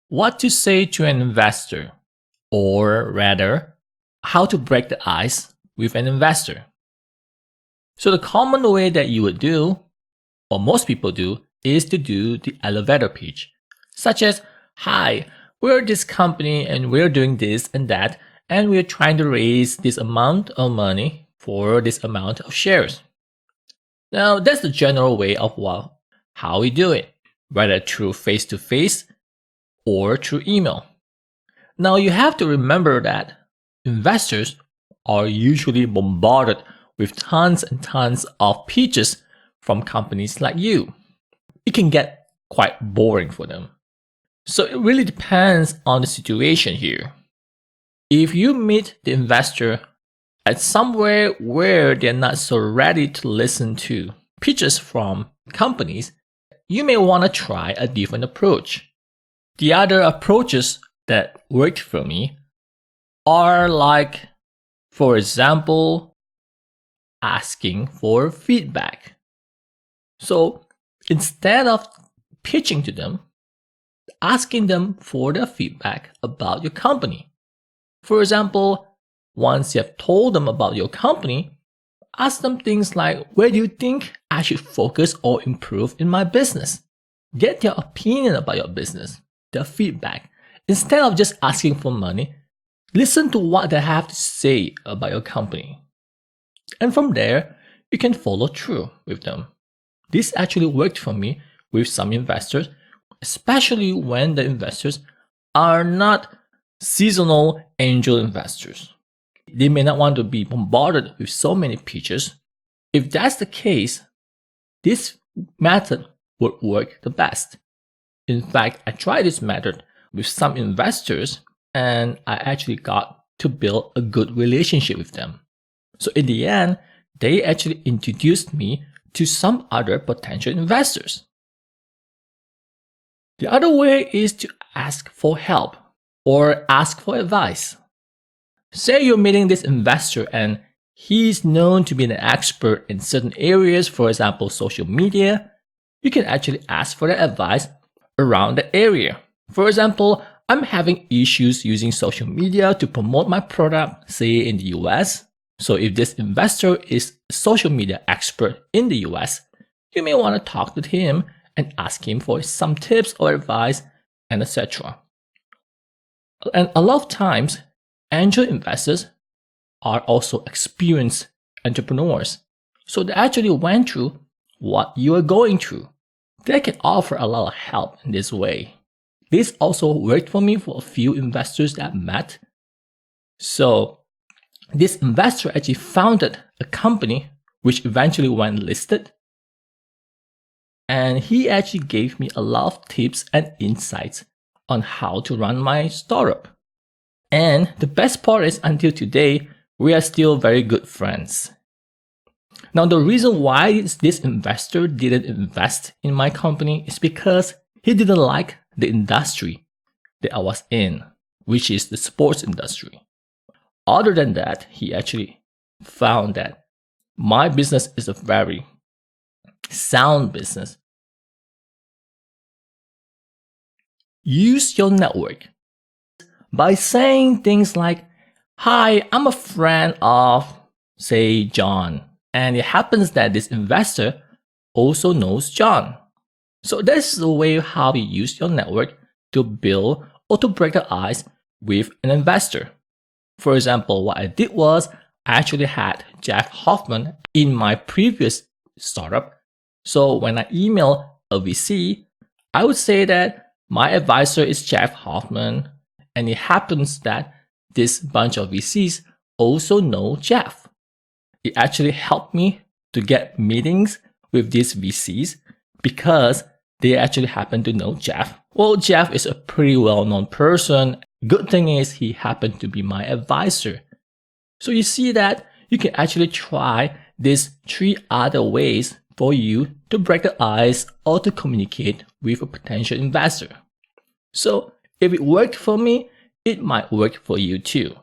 What to say to an investor, or rather, how to break the ice with an investor. So the common way that you would do, or most people do, is to do the elevator pitch, such as, "Hi, we're this company and we're doing this and that, and we're trying to raise this amount of money for this amount of shares." Now, that's the general way of how we do it, whether through face-to-face or through email. Now, you have to remember that investors are usually bombarded with tons and tons of pitches from companies like you. It can get quite boring for them. So it really depends on the situation here. If you meet the investor at somewhere where they're not so ready to listen to pitches from companies, you may want to try a different approach. The other approaches that worked for me are like, for example, asking for feedback. So instead of pitching to them, asking them for their feedback about your company. For example, once you have told them about your company, ask them things like, "Where do you think I should focus or improve in my business?" Get their opinion about your business, their feedback. Instead of just asking for money, listen to what they have to say about your company. And from there, you can follow through with them. This actually worked for me with some investors, especially when the investors are not seasonal angel investors. They may not want to be bombarded with so many pitches. If that's the case, this method would work the best. In fact, I tried this method with some investors and I actually got to build a good relationship with them. So in the end, they actually introduced me to some other potential investors. The other way is to ask for help or ask for advice. Say you're meeting this investor and he's known to be an expert in certain areas, for example, social media. You can actually ask for the advice around the area. For example, I'm having issues using social media to promote my product, say in the US. So if this investor is a social media expert in the US, you may want to talk with him and ask him for some tips or advice and etc. And a lot of times, angel investors are also experienced entrepreneurs. So they actually went through what you are going through. They can offer a lot of help in this way. This also worked for me for a few investors that I met. So this investor actually founded a company which eventually went listed. And he actually gave me a lot of tips and insights on how to run my startup. And the best part is, until today, we are still very good friends. Now, the reason why this investor didn't invest in my company is because he didn't like the industry that I was in, which is the sports industry. Other than that, he actually found that my business is a very sound business. Use your network by saying things like, "Hi, I'm a friend of, say, John." And it happens that this investor also knows John. So this is the way how you use your network to build or to break the ice with an investor. For example, what I did was I actually had Jeff Hoffman in my previous startup. So when I email a VC, I would say that my advisor is Jeff Hoffman, and it happens that this bunch of VCs also know Jeff. It actually helped me to get meetings with these VCs because they actually happen to know Jeff. Well, Jeff is a pretty well-known person. Good thing is he happened to be my advisor. So you see that you can actually try these 3 other ways for you to break the ice or to communicate with a potential investor. So if it worked for me, it might work for you too.